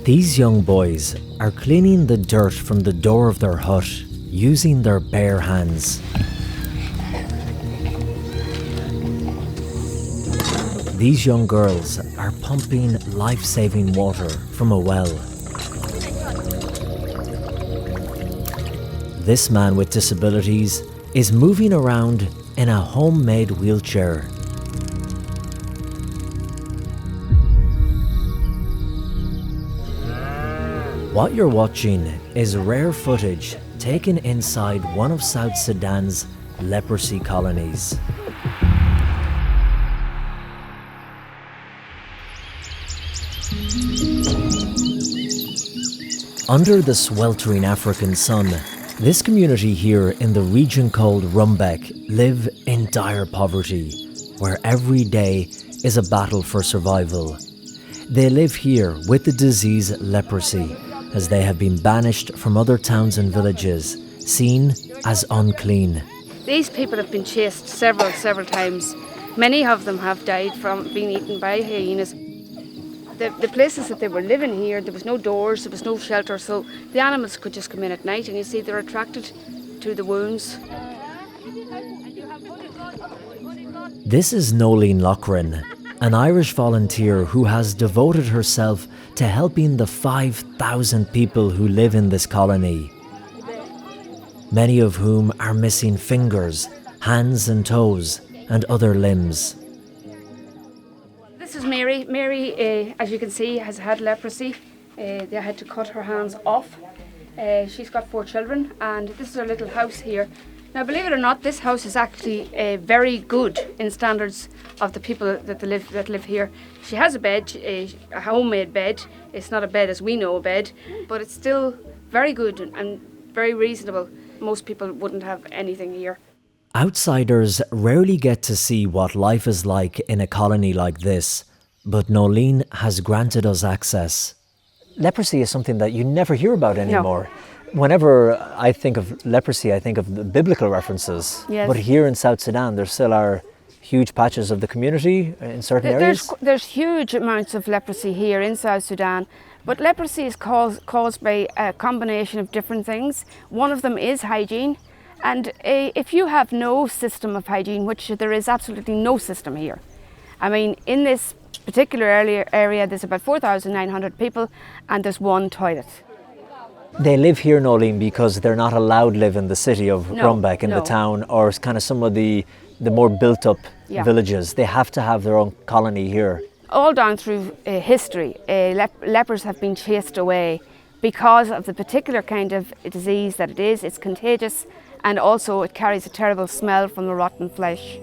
These young boys are cleaning the dirt from the door of their hut using their bare hands. These young girls are pumping life-saving water from a well. This man with disabilities is moving around in a homemade wheelchair. What you're watching is rare footage taken inside one of South Sudan's leprosy colonies. Under the sweltering African sun, this community here in the region called Rumbek live in dire poverty, where every day is a battle for survival. They live here with the disease leprosy, as they have been banished from other towns and villages, seen as unclean. These people have been chased several times. Many of them have died from being eaten by hyenas. The places that they were living here, there was no doors, there was no shelter, so the animals could just come in at night, and you see they're attracted to the wounds. This is Noeleen Loughran, an Irish volunteer who has devoted herself to helping the 5,000 people who live in this colony, many of whom are missing fingers, hands and toes, and other limbs. This is Mary. Mary, as you can see, has had leprosy. They had to cut her hands off. She's got 4 children, and this is her little house here. Now, believe it or not, this house is actually very good in standards of the people that live here. She has a bed, a homemade bed. It's not a bed as we know a bed, but it's still very good and very reasonable. Most people wouldn't have anything here. Outsiders rarely get to see what life is like in a colony like this, but Noleen has granted us access. Leprosy is something that you never hear about anymore. No. Whenever I think of leprosy, I think of the biblical references. Yes. But here in South Sudan, there still are huge patches of the community in certain areas. There's huge amounts of leprosy here in South Sudan, but leprosy is caused by a combination of different things. One of them is hygiene. And if you have no system of hygiene, which there is absolutely no system here. I mean, in this particular area there's about 4,900 people and there's 1 toilet. They live here, Noleen, because they're not allowed to live in the city of Rumbek, in the town, or kind of some of the more built-up villages. They have to have their own colony here. All down through history, lepers have been chased away because of the particular kind of disease that it is. It's contagious, and also it carries a terrible smell from the rotten flesh.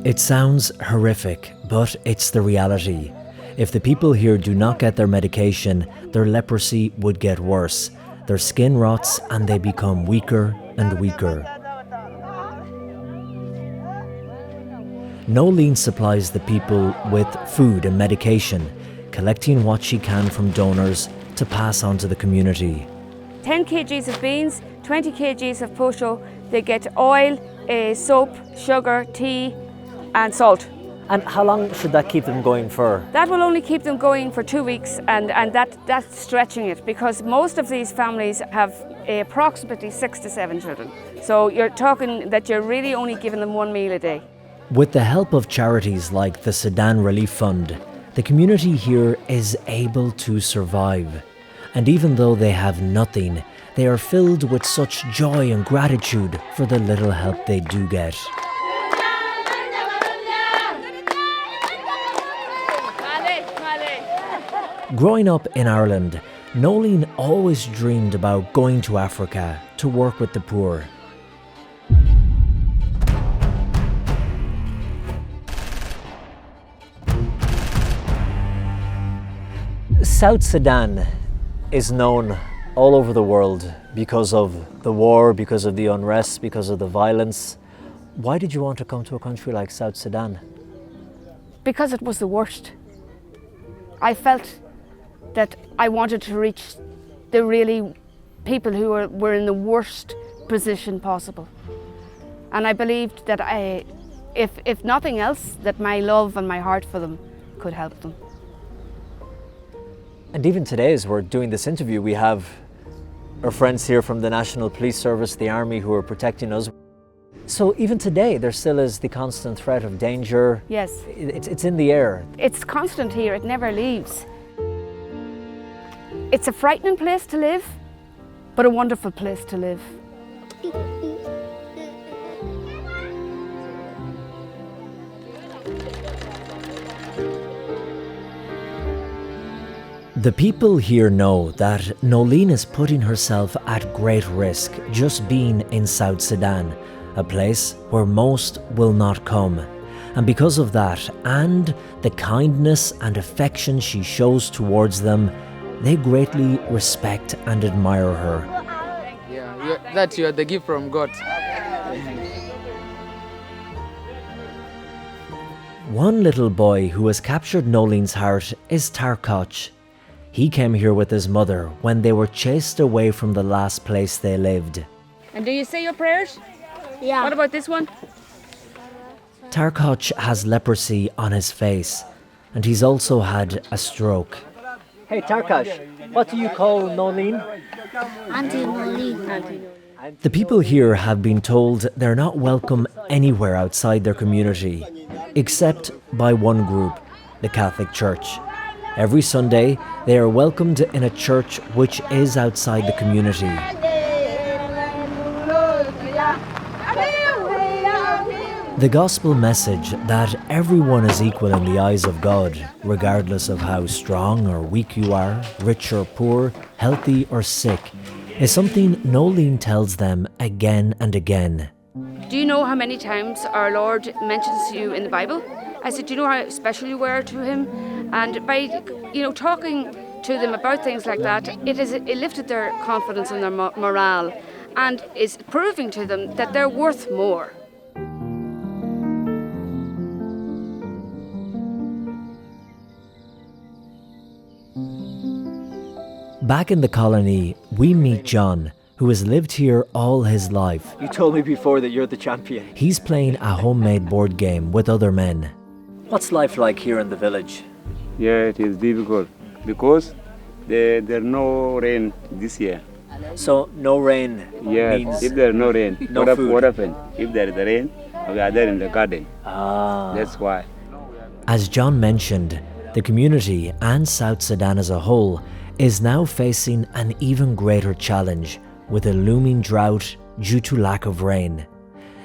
It sounds horrific, but it's the reality. If the people here do not get their medication, their leprosy would get worse. Their skin rots and they become weaker and weaker. Noleen supplies the people with food and medication, collecting what she can from donors to pass on to the community. 10 kgs of beans, 20 kgs of posho. They get oil, soap, sugar, tea and salt. And how long should that keep them going for? That will only keep them going for 2 weeks, and that's stretching it, because most of these families have approximately 6 to 7 children. So you're talking that you're really only giving them 1 meal a day. With the help of charities like the Sudan Relief Fund, the community here is able to survive. And even though they have nothing, they are filled with such joy and gratitude for the little help they do get. Growing up in Ireland, Noleen always dreamed about going to Africa to work with the poor. South Sudan is known all over the world because of the war, because of the unrest, because of the violence. Why did you want to come to a country like South Sudan? Because it was the worst. I felt that I wanted to reach the really people who were in the worst position possible. And I believed that if nothing else, that my love and my heart for them could help them. And even today, as we're doing this interview, we have our friends here from the National Police Service, the Army, who are protecting us. So even today, there still is the constant threat of danger. Yes. It's in the air. It's constant here, it never leaves. It's a frightening place to live, but a wonderful place to live. The people here know that Noleen is putting herself at great risk just being in South Sudan, a place where most will not come. And because of that, and the kindness and affection she shows towards them, they greatly respect and admire her. Yeah, you are the gift from God. One little boy who has captured Noleen's heart is Tarkoch. He came here with his mother when they were chased away from the last place they lived. And do you say your prayers? Yeah. What about this one? Tarkoch has leprosy on his face, and he's also had a stroke. Hey Tarkoch, what do you call Noleen? Auntie Noleen. The people here have been told they're not welcome anywhere outside their community, except by one group, the Catholic Church. Every Sunday, they are welcomed in a church which is outside the community. The gospel message that everyone is equal in the eyes of God, regardless of how strong or weak you are, rich or poor, healthy or sick, is something Noleen tells them again and again. Do you know how many times our Lord mentions you in the Bible? I said, do you know how special you were to him? And by, talking to them about things like that, it lifted their confidence and their morale, and is proving to them that they're worth more. Back in the colony, we meet John, who has lived here all his life. You told me before that you're the champion. He's playing a homemade board game with other men. What's life like here in the village? Yeah, it is difficult because there's no rain this year. So no rain means if there's no rain, no food. What happens? If there is rain, we are there in the garden. That's why. As John mentioned, the community and South Sudan as a whole is now facing an even greater challenge with a looming drought due to lack of rain.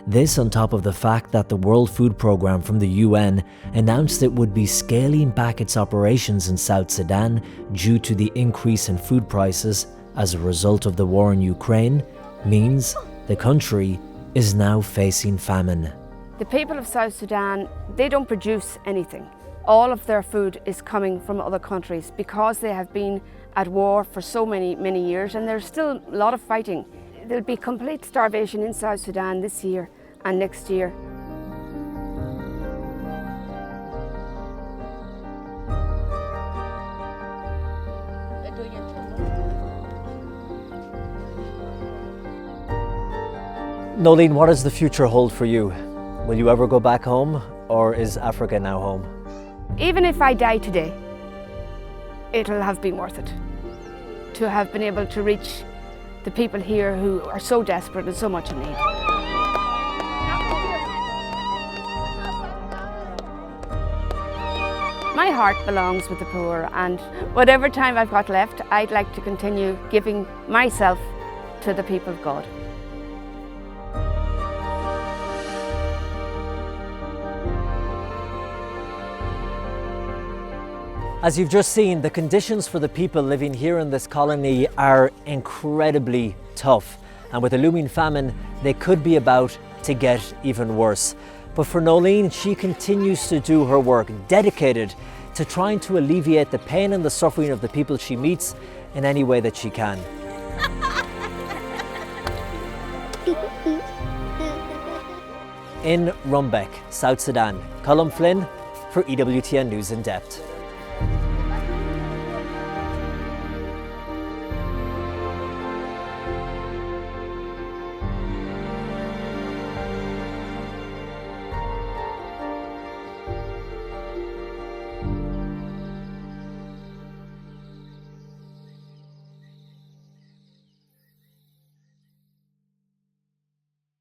This on top of the fact that the World Food Programme from the UN announced it would be scaling back its operations in South Sudan due to the increase in food prices as a result of the war in Ukraine, means the country is now facing famine. The people of South Sudan, they don't produce anything. All of their food is coming from other countries because they have been at war for so many years, and there's still a lot of fighting. There'll be complete starvation in South Sudan this year and next year. Noleen, what does the future hold for you? Will you ever go back home, or is Africa now home? Even if I die today, it'll have been worth it to have been able to reach the people here who are so desperate and so much in need. My heart belongs with the poor, and whatever time I've got left, I'd like to continue giving myself to the people of God. As you've just seen, the conditions for the people living here in this colony are incredibly tough. And with a looming famine, they could be about to get even worse. But for Noleen, she continues to do her work, dedicated to trying to alleviate the pain and the suffering of the people she meets in any way that she can. In Rumbek, South Sudan, Colm Flynn for EWTN News In Depth.